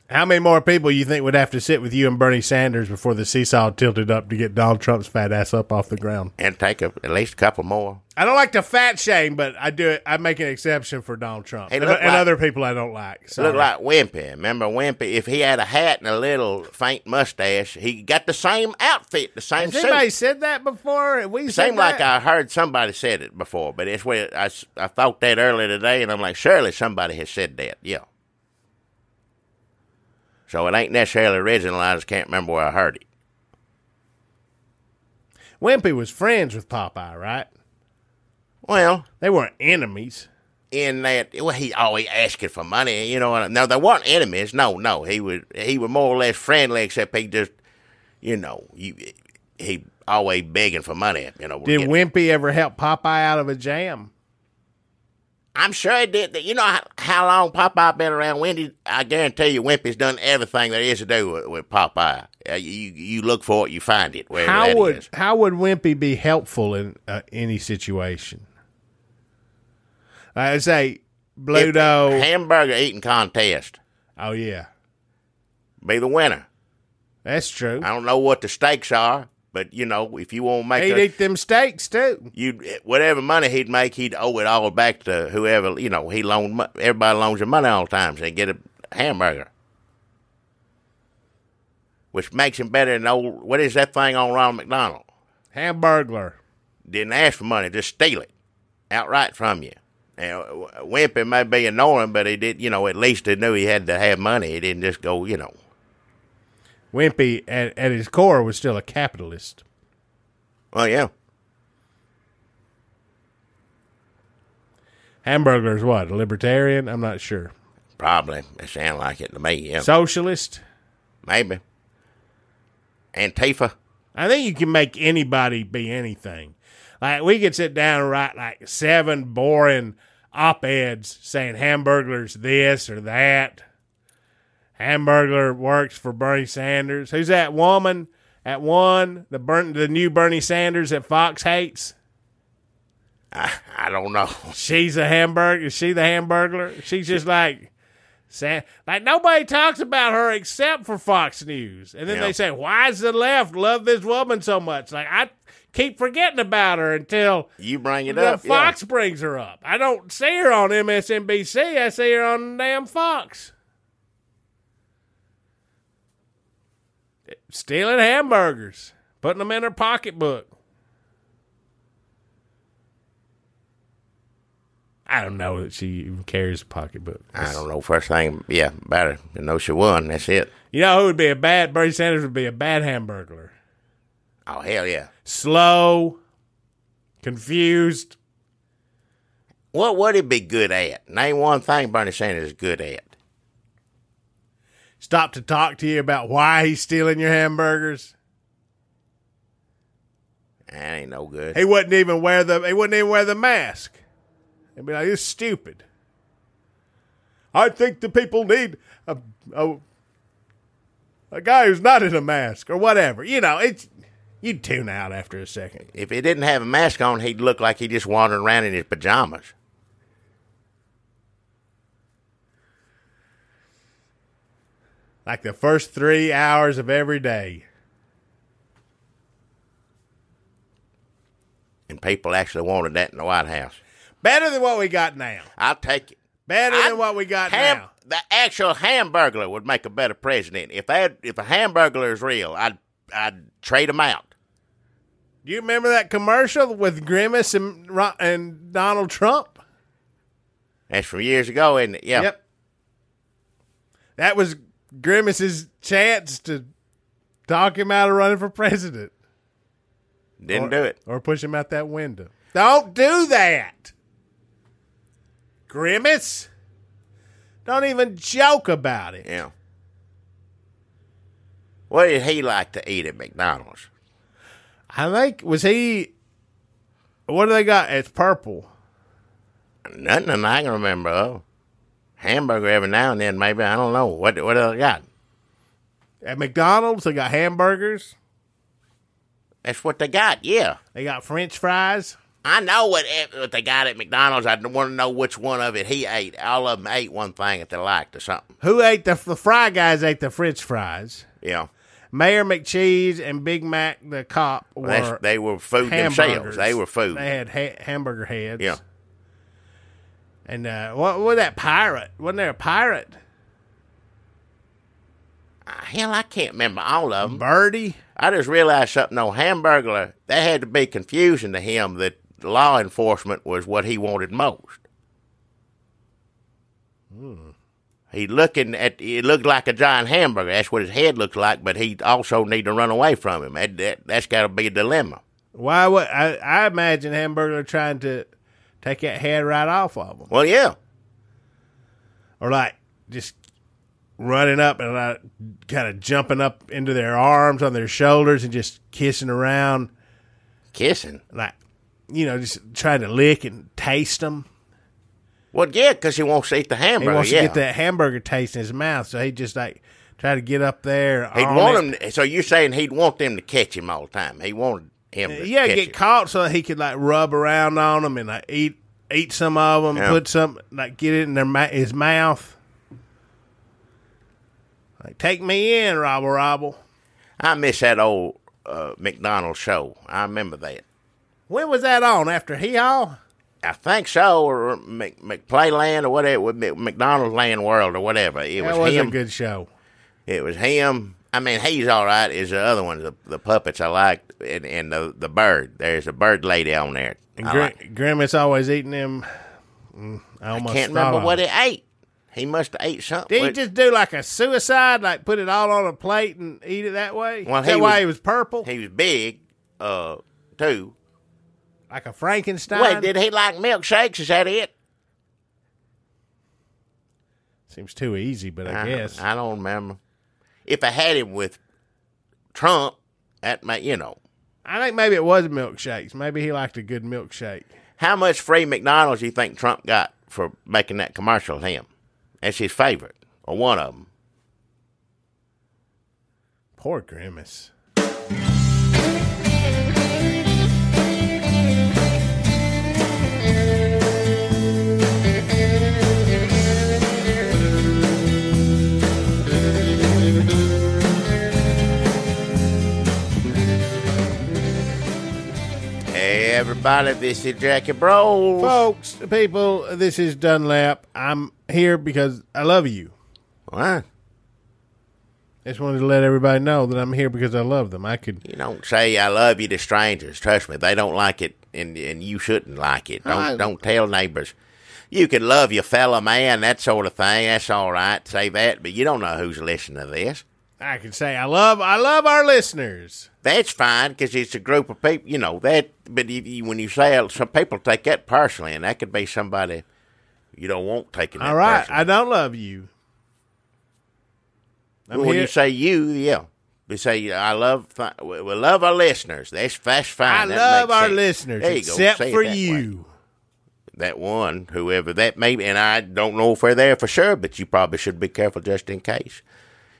How many more people you think would have to sit with you and Bernie Sanders before the seesaw tilted up to get Donald Trump's fat ass up off the ground? And take at least a couple more. I don't like to fat shame, but I do it. I make an exception for Donald Trump and other people I don't like. He looked like Wimpy. Remember Wimpy? If he had a hat and a little faint mustache, he got the same outfit, the same suit. Has anybody said that before? Seemed like I heard somebody said it before, but it's where I thought that earlier today, and I'm like, surely somebody has said that. Yeah. So it ain't necessarily original. I just can't remember where I heard it. Wimpy was friends with Popeye, right? Well, they weren't enemies. In that, he always asking for money. No, they weren't enemies. No, he was more or less friendly, except he just, he always begging for money. Did Wimpy ever help Popeye out of a jam? I'm sure he did. You know how long Popeye been around? Wendy, I guarantee you Wimpy's done everything there is to do with Popeye. You look for it, you find it. How would Wimpy be helpful in any situation? I'd say Bluto. Hamburger eating contest. Oh, yeah. Be the winner. That's true. I don't know what the stakes are. But, if you want to make He'd eat them steaks, too. whatever money he'd make, he'd owe it all back to whoever, he loaned. Everybody loans you money all the time, so they get a hamburger. Which makes him better than what is that thing on Ronald McDonald? Hamburglar. Didn't ask for money, just steal it outright from you. Now, Wimpy may be annoying, but he did, at least he knew he had to have money. He didn't just go, Wimpy, at his core, was still a capitalist. Well, yeah. Hamburglar's what, a libertarian? I'm not sure. Probably. It sounds like it to me, yeah. Socialist? Maybe. Antifa? I think you can make anybody be anything. Like, we could sit down and write, 7 boring op-eds saying Hamburglar's this or that. Hamburglar works for Bernie Sanders. Who's that woman at one? The new Bernie Sanders that Fox hates? I don't know. She's a hamburger. Is she the Hamburglar? She's just like nobody talks about her except for Fox News. And then they say, why does the left love this woman so much? I keep forgetting about her until you bring it up. Fox brings her up. I don't see her on MSNBC. I see her on damn Fox. Stealing hamburgers, putting them in her pocketbook. I don't know that she even carries a pocketbook. I don't know. First thing, about her. You know she won. That's it. You know who would be Bernie Sanders would be a bad Hamburglar. Oh, hell yeah. Slow, confused. What would he be good at? Name one thing Bernie Sanders is good at. Stop to talk to you about why he's stealing your hamburgers. That ain't no good. He wouldn't even wear the mask. He'd be like, "It's stupid. I think the people need a guy who's not in a mask or whatever." You'd tune out after a second. If he didn't have a mask on, he'd look like he just wandered around in his pajamas. Like the first 3 hours of every day. And people actually wanted that in the White House. Better than what we got now. I'll take it. Better than what we got now. The actual Hamburglar would make a better president. If a Hamburglar is real, I'd trade him out. Do you remember that commercial with Grimace and Donald Trump? That's from years ago, isn't it? Yeah. Yep. That was Grimace's chance to talk him out of running for president. Didn't do it. Or push him out that window. Don't do that. Grimace. Don't even joke about it. Yeah. What did he like to eat at McDonald's? I think, what do they got? It's purple. Nothing I can remember of. Hamburger every now and then, maybe. I don't know. What do they got? At McDonald's, they got hamburgers. That's what they got, yeah. They got French fries. I know what they got at McDonald's. I want to know which one of it he ate. All of them ate one thing that they liked or something. Who ate the fry guys ate the French fries. Yeah. Mayor McCheese and Big Mac the cop they were food themselves. They were food. They had hamburger heads. Yeah. And what was that pirate? Wasn't there a pirate? Hell, I can't remember all of them. Birdie? I just realized something on Hamburglar. That had to be confusing to him that law enforcement was what he wanted most. It looked like a giant hamburger. That's what his head looked like, but he also need to run away from him. That's got to be a dilemma. Why would I imagine Hamburglar trying to take that head right off of him. Well, yeah. Or just running up and kind of jumping up into their arms on their shoulders and just kissing around. Kissing? Just trying to lick and taste them. Well, yeah, because he wants to eat the hamburger. He wants to get that hamburger taste in his mouth, so he just try to get up there. He'd want him. So you're saying he'd want them to catch him all the time? He wanted him to catch get him. caught so that he could rub around on them and eat some of them, put some get it in his mouth. Take me in, Robble. I miss that old McDonald's show. I remember that. When was that on? After Hee-Haw? I think so, or McPlayland or whatever, McDonald's Land World or whatever. That was a good show. It was him. I mean, he's all right. Is the other one, the puppets I liked, and the bird. There's a bird lady on there. And Grimace always eating them. I can't remember what he ate. He must have ate something. Did he just do like a suicide, like put it all on a plate and eat it that way? Well, Is that why he was purple? He was big, too. Like a Frankenstein? Wait, did he like milkshakes? Is that it? Seems too easy, but I guess. I don't remember. If I had him with Trump, that might, I think maybe it was milkshakes. Maybe he liked a good milkshake. How much free McDonald's do you think Trump got for making that commercial of him? That's his favorite, or one of them. Poor Grimace. Hey, everybody, this is Jackie Bros. Folks, people, this is Dunlap. I'm here because I love you. What? I just wanted to let everybody know that I'm here because I love them. You don't say I love you to strangers. Trust me, they don't like it, and you shouldn't like it. Don't tell neighbors. You can love your fellow man, that sort of thing. That's all right. Say that, but you don't know who's listening to this. I can say I love our listeners. That's fine, because it's a group of people, that. But when you say it, some people take that personally, and that could be somebody you don't want taking that all right, personally. I don't love you. When you say you, yeah. We say, we love our listeners. That's fine. I love our listeners, there you except go. for you. Way. That one, whoever that may be, and I don't know if they're there for sure, but you probably should be careful just in case.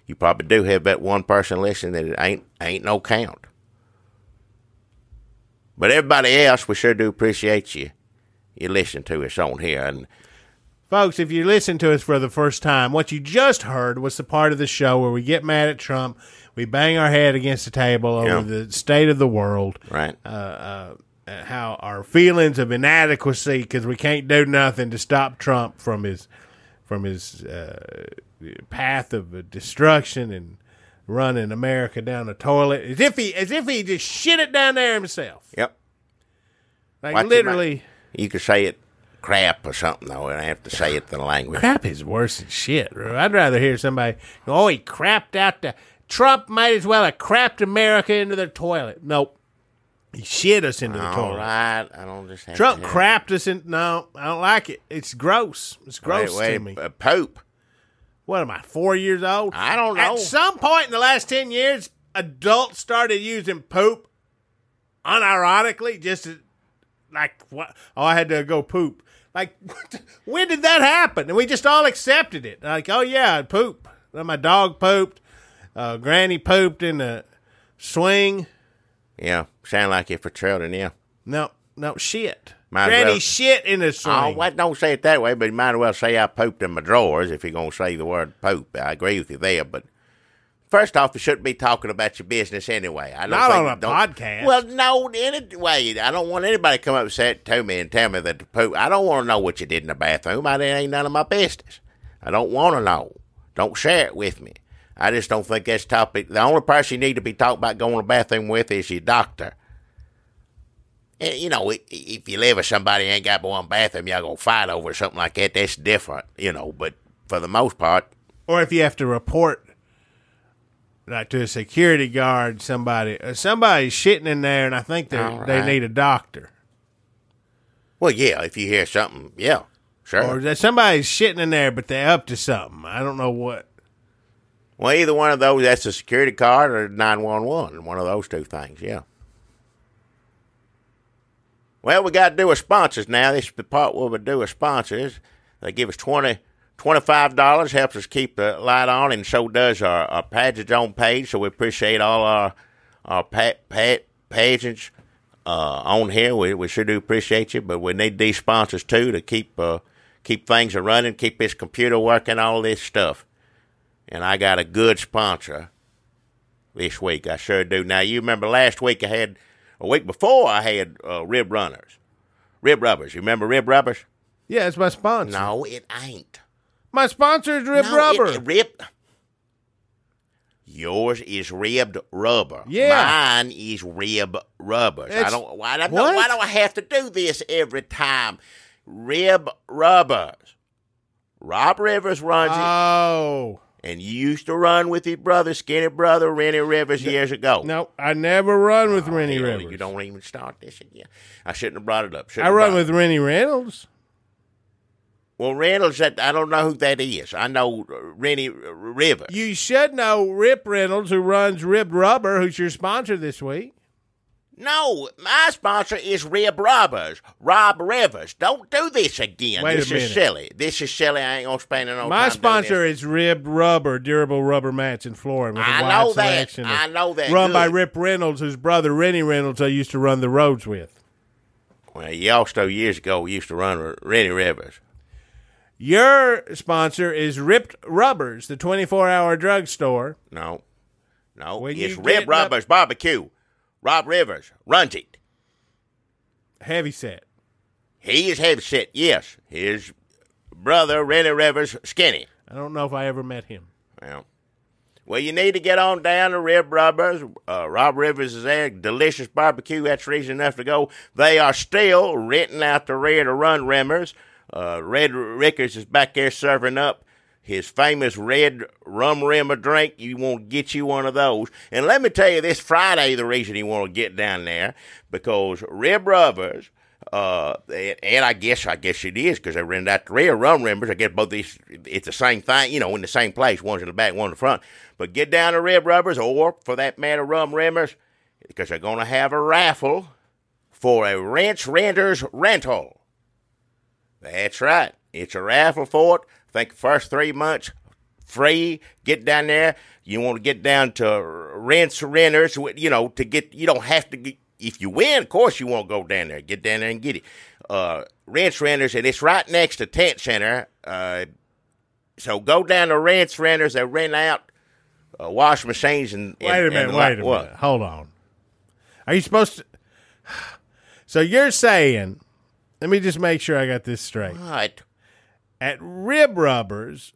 You probably do have that one person listening that it ain't no count. But everybody else, we sure do appreciate you listening to us on here. And folks, if you listen to us for the first time, what you just heard was the part of the show where we get mad at Trump, we bang our head against the table over the state of the world, right? How our feelings of inadequacy because we can't do nothing to stop Trump from his path of destruction and running America down the toilet, as if he just shit it down there himself. Yep. Like literally. You could say it crap or something, though, and I have to say it in the language. Crap is worse than shit. I'd rather hear somebody go, oh, he crapped out the... Trump might as well have crapped America into their toilet. Nope. He shit us into the toilet. All right. I don't just have Trump crapped us in... No, I don't like it. It's gross. It's gross to me. Poop. What am I, 4 years old? I don't know. At some point in the last 10 years, adults started using poop unironically, just to, like, what? Oh, I had to go poop. Like, when did that happen? And we just all accepted it. Like, oh, yeah, poop. My dog pooped. Granny pooped in the swing. Yeah, sound like it for children, yeah. No, shit. Granny shit in the swing. Oh, well, don't say it that way, but you might as well say I pooped in my drawers if you're going to say the word poop. I agree with you there, but first off, you shouldn't be talking about your business anyway. Not on a podcast. Well, no, anyway, I don't want anybody to come up and say it to me and tell me that the poop. I don't want to know what you did in the bathroom. It ain't none of my business. I don't want to know. Don't share it with me. I just don't think that's topic. The only person you need to be talking about going to the bathroom with is your doctor. And, if you live with somebody who ain't got but one bathroom, y'all going to fight over something like that, that's different, but for the most part. Or if you have to report, like to a security guard, somebody's shitting in there, and I think they need a doctor. Well, yeah, if you hear something, yeah, sure. Or that somebody's shitting in there, but they're up to something. I don't know what. Well, either one of those, that's a security card or 911, one of those two things, yeah. Well, we got to do our sponsors now. This is the part where we do our sponsors. They give us $25, helps us keep the light on, and so does our pageants on page. So we appreciate all our pageants on here. We sure do appreciate you, but we need these sponsors too to keep things running, keep this computer working, all this stuff. And I got a good sponsor this week. I sure do. Now, you remember last week a week before I had rib rubbers. You remember rib rubbers? Yeah, it's my sponsor. No, it ain't. My sponsor is Rib Rubber. Yours is ribbed rubber. Yeah. Mine is rib rubbers. Why do I have to do this every time? Rib rubbers. Rob Rivers runs it. Oh. And you used to run with his brother, skinny brother, Rennie Rivers, years ago. No, I never run with Rennie Rivers. You don't even start this again. I shouldn't have brought it up. I run with Rennie Reynolds. Well, Reynolds, I don't know who that is. I know Rennie Rivers. You should know Rip Reynolds, who runs Rib Rubber, who's your sponsor this week. No, my sponsor is Rib Rubbers, Rob Rivers. Don't do this again. Wait this a minute. is silly. This is silly. I ain't going to spend no time My sponsor doing is Rib Rubber, durable rubber mats in Florida. With a I wide know that. selection I know that. Run by good. Rip Reynolds, whose brother Rennie Reynolds I used to run the roads with. Well, you also years ago used to run with Rennie Rivers. Your sponsor is Ripped Rubbers, the 24-hour drugstore. No. When It's you Rib get Rubbers Barbecue. Rob Rivers runs it. Heavy set. He is heavy set, yes. His brother, Rennie Rivers, skinny. I don't know if I ever met him. Well, you need to get on down to Rib Rubbers. Rob Rivers is there. Delicious barbecue. That's reason enough to go. They are still renting out the rear to run rimmers. Red Rickers is back there serving up his famous red rum rimmer drink. You want to get you one of those. And let me tell you, this Friday, the reason you want to get down there, because Rib Rubbers, and I guess it is, because they rented out the rear rum rimmers. I guess both these, it's the same thing, in the same place. One's in the back, one's in the front. But get down to Rib Rubbers, or for that matter, rum rimmers, because they're going to have a raffle for a renter's rental. That's right. It's a raffle for it. I think the first 3 months free. Get down there. You want to get down to renters, to get, you don't have to get, if you win, of course you won't go down there. Get down there and get it. Renters, and it's right next to Tent Center. So go down to Renters. They rent out wash machines and Wait a minute. Hold on. Are you supposed to? So you're saying, let me just make sure I got this straight. What? At Rib Rubbers,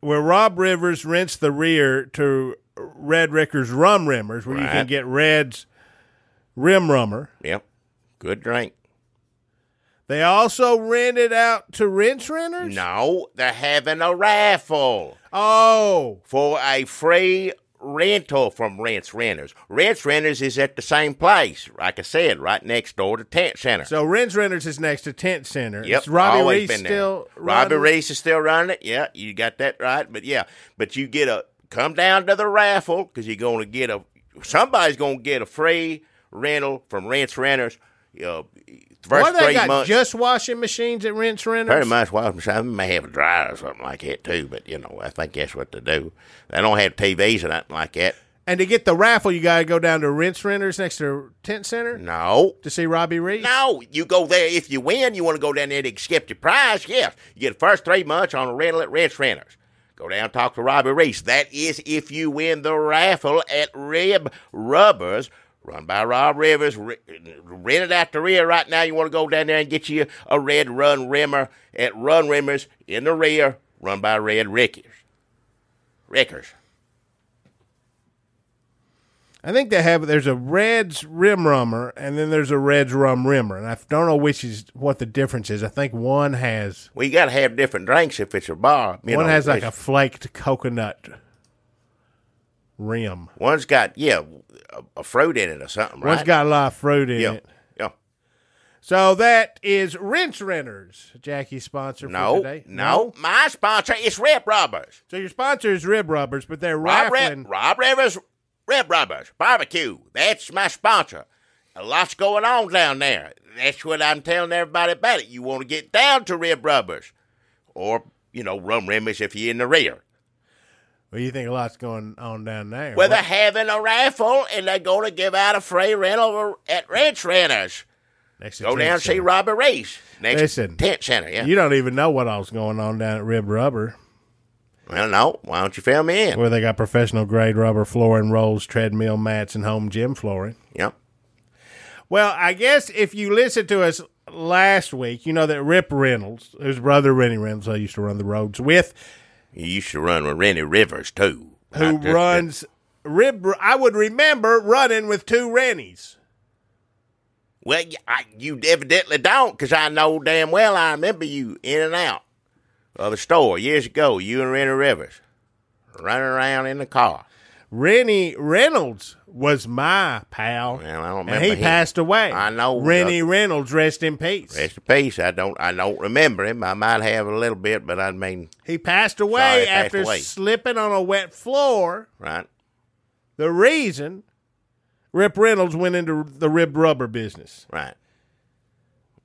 where Rob Rivers rents the rear to Red Ricker's Rum Rimmers, where you can get Red's Rim Rummer. Yep. Good drink. They also rent it out to Rinse Renters? No, they're having a raffle. Oh. For a free rental from Rinse Renters. Rinse Renters is at the same place, like I said, right next door to Tent Center. So Rinse Renters is next to Tent Center. Yep, Is Robbie always Reese been still there. Robbie running? Reese is still running it. Yeah, you got that right. But you come down to the raffle, because you're going to somebody's going to get a free rental from Rinse Renters. First they 3 got months. just washing machines at Rinse Renters? Pretty much washing machine. They may have a dryer or something like that too, but I think that's what they do. They don't have TVs or nothing like that. And to get the raffle, you got to go down to Rinse Renters next to Tent Center? No. To see Robbie Reese? No, you go there. If you win, you want to go down there to accept your prize. Yes, you get the first 3 months on a rental at Rinse Renters. Go down and talk to Robbie Reese. That is if you win the raffle at Rib Rubbers, run by Rob Rivers. Rented out the rear right now. You want to go down there and get you a red run rimmer at Run Rimmers in the rear, run by Red Rickers. I think there's a Red's Rim Rummer, and then there's a Red's Rum Rimmer, and I don't know what the difference is. I think one has... Well, you got to have different drinks if it's a bar. One has like a flaked coconut rim. One's got, a fruit in it or something, right? One's got a lot of fruit in it. Yeah. So that is Rinse Renters, Jackie's sponsor for today. No, my sponsor is Rib Rubbers. So your sponsor is Rib Rubbers, but they're raffling... Rob Rivers, Rib Rubbers, barbecue. That's my sponsor. A lot's going on down there. That's what I'm telling everybody about it. You want to get down to Rib Rubbers. Or, Rum Rimmers if you're in the rear. Well, you think a lot's going on down there. Well, they're having a raffle, and they're going to give out a free rental at Ranch Renters. Go down and see Robbie Reese next Tent Center. Yeah. You don't even know what all's going on down at Rib Rubber. Well, no. Why don't you fill me in? Where they got professional grade rubber flooring, rolls, treadmill mats, and home gym flooring. Yep. Well, I guess if you listened to us last week, you know that Rip Reynolds, whose brother Rennie Reynolds I used to run the roads with. You used to run with Rennie Rivers, too. Who runs... I would remember running with two Rennies. Well, you evidently don't, because I know damn well I remember you in and out of the store years ago, you and Rennie Rivers, running around in the car. Rennie Reynolds was my pal. Well, I don't remember and he him. passed away. I know. Rennie Reynolds, rest in peace. Rest in peace. I don't remember him. I might have a little bit, but I mean... He passed away passed after away. slipping on a wet floor. Right. The reason Rip Reynolds went into the ribbed rubber business. Right.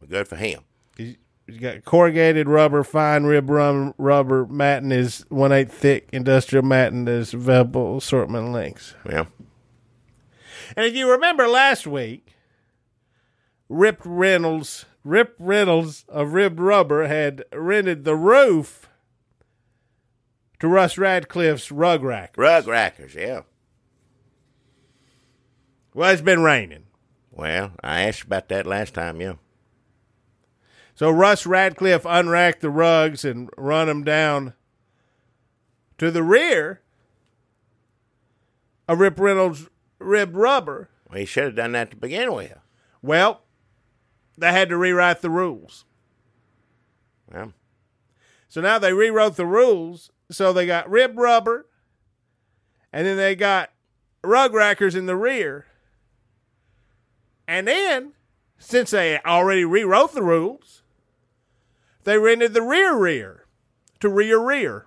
Well, good for him. He's got corrugated rubber, fine rib rubber matting is 1/8 thick industrial matting that's available assortment lengths. Yeah. And if you remember last week, Rip Reynolds of Ribbed Rubber had rented the roof to Russ Radcliffe's Rug Rackers. Rug Rackers, yeah. Well, it's been raining. Well, I asked you about that last time, yeah. So Russ Radcliffe unracked the rugs and run them down to the rear of Rip Reynolds' Ribbed Rubber. Well, he should have done that to begin with. Well, they had to rewrite the rules. Well, So now they rewrote the rules. So they got Ribbed Rubber, and then they got Rug Rackers in the rear. And then, since they already rewrote the rules, they rented the rear to rear.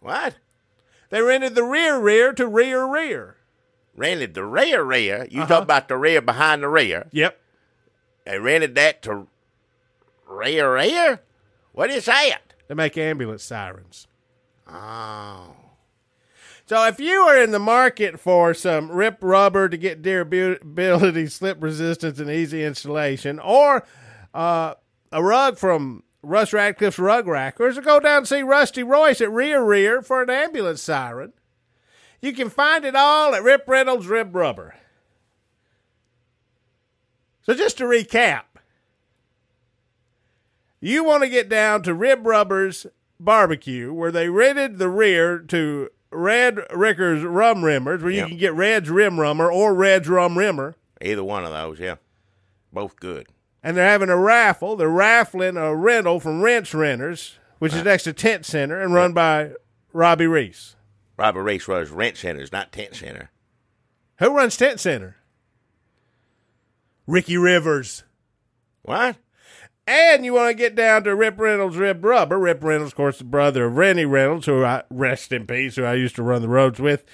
what? They rented the rear to rear. Rented the rear? You talk about the rear behind the rear. Yep. They rented that to rear? What is that? They make ambulance sirens. Oh. So if you are in the market for some Rip Rubber to get durability, slip resistance, and easy installation, or a rug from Russ Radcliffe's Rug Rackers, or go down and see Rusty Royce at Rear for an ambulance siren, you can find it all at Rip Reynolds Rib Rubber. So just to recap, you want to get down to Rib Rubber's barbecue, where they rented the rear to Red Ricker's Rum Rimmers, where you can get Red's Rim Rummer or Red's Rum Rimmer. Either one of those, yeah. Both good. And they're having a raffle. They're raffling a rental from Rents Renters, which is next to Tent Center and run by Robbie Reese. Robbie Reese runs Rent Centers, not Tent Center. Who runs Tent Center? Ricky Rivers. What? And you want to get down to Rip Reynolds Rib Rubber. Rip Reynolds, of course, the brother of Rennie Reynolds, who I rest in peace, who I used to run the roads with,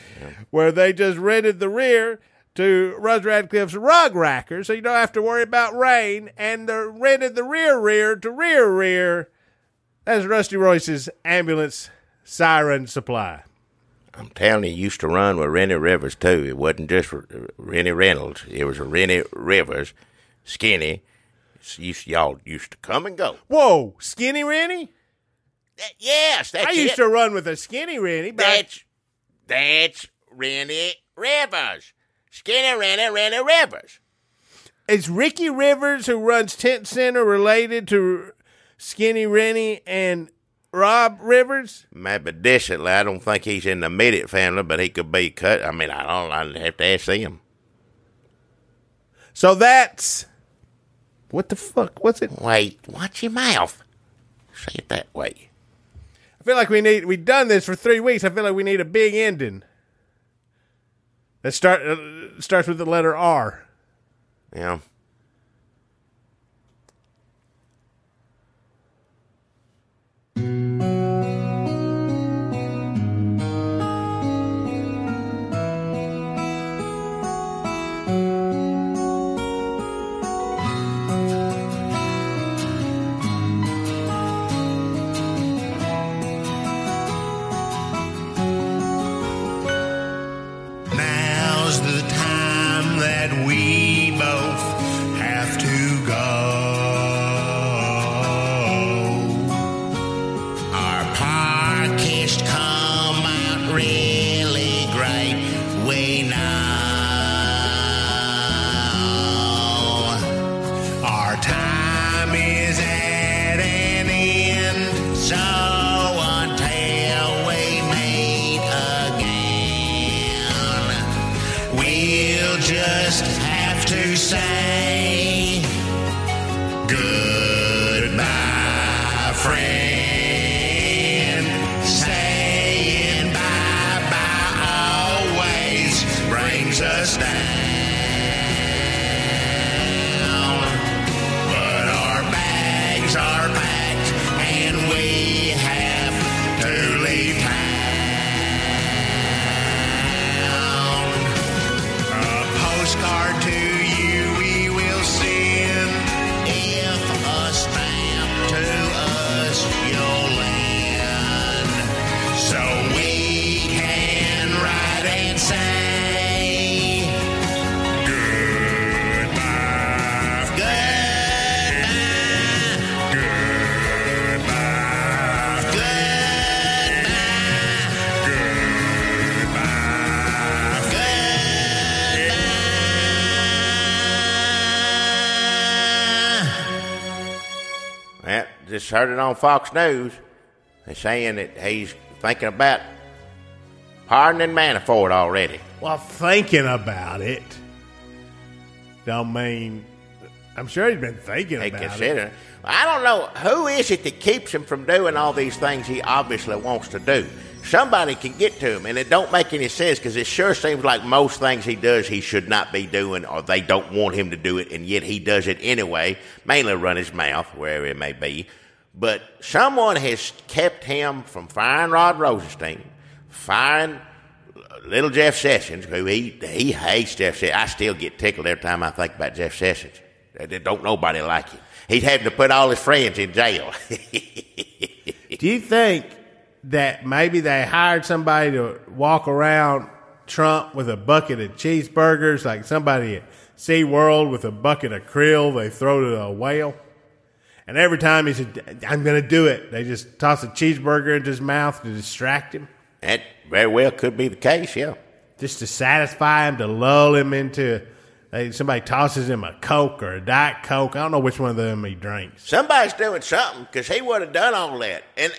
where they just rented the rear to Russ Radcliffe's Rug Rackers, so you don't have to worry about rain, and they rented the rear to rear. That's Rusty Royce's ambulance siren supply. I'm telling you, used to run with Rennie Rivers, too. It wasn't just Rennie Reynolds. It was Rennie Rivers, skinny. Y'all used to come and go. Whoa, Skinny Rennie? Yes, that's I used to run with a Skinny Rennie. That's Rennie Rivers. Skinny Rennie Rivers. Is Ricky Rivers, who runs Tent Center, related to Skinny Rennie and Rob Rivers? Maybe decently. I don't think he's in the immediate family, but he could be cut. I mean, I'd have to ask him. So that's... What the fuck? What's it? Wait, watch your mouth. Say it that way. I feel like we've done this for 3 weeks. I feel like we need a big ending that starts with the letter R. Yeah. Now's the time that we both have to go. we'll just have to say goodbye, friend. Saying bye-bye always brings us down. But our bags are packed and we have to leave town. A postcard to you we will send if a stamp to us you'll lend. So we can write and say goodbye, goodbye, goodbye, goodbye. Well, just heard it on Fox News. They're saying that he's thinking about pardoning Manafort already. Well, thinking about it don't mean. I'm sure he's been thinking They about consider it. it. I don't know who is it that keeps him from doing all these things he obviously wants to do. Somebody can get to him, and it don't make any sense because it sure seems like most things he does he should not be doing, or they don't want him to do it, and yet he does it anyway. Mainly run his mouth wherever it may be. But someone has kept him from firing Rod Rosenstein, firing little Jeff Sessions, who he hates Jeff Sessions. I still get tickled every time I think about Jeff Sessions. Don't nobody like him. He's having to put all his friends in jail. Do you think that maybe they hired somebody to walk around Trump with a bucket of cheeseburgers, like somebody at SeaWorld with a bucket of krill they throw to a whale? And every time he said, I'm going to do it, they just toss a cheeseburger into his mouth to distract him? That very well could be the case, yeah. Just to satisfy him, to lull him into, somebody tosses him a Coke or a Diet Coke. I don't know which one of them he drinks. Somebody's doing something because he would have done all that. And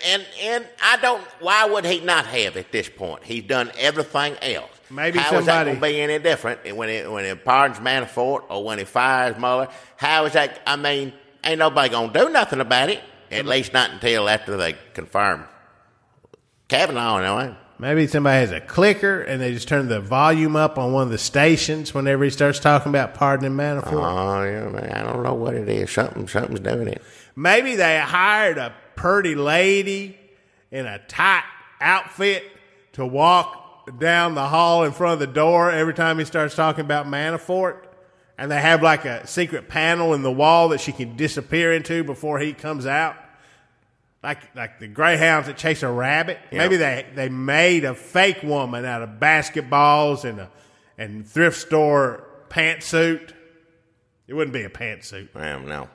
I don't, why would he not have at this point? He's done everything else. Maybe how is that somebody- going to be any different when he pardons Manafort or when he fires Mueller? How is that, I mean, ain't nobody going to do nothing about it, at least not until after they confirm Kavanaugh, anyway. Maybe somebody has a clicker and they just turn the volume up on one of the stations whenever he starts talking about pardoning Manafort. Oh, yeah, man, I don't know what it is. Something's doing it. Maybe they hired a pretty lady in a tight outfit to walk down the hall in front of the door every time he starts talking about Manafort. And they have like a secret panel in the wall that she can disappear into before he comes out. Like the greyhounds that chase a rabbit. Yep. Maybe they made a fake woman out of basketballs and thrift store pantsuit. It wouldn't be a pantsuit. Well, no.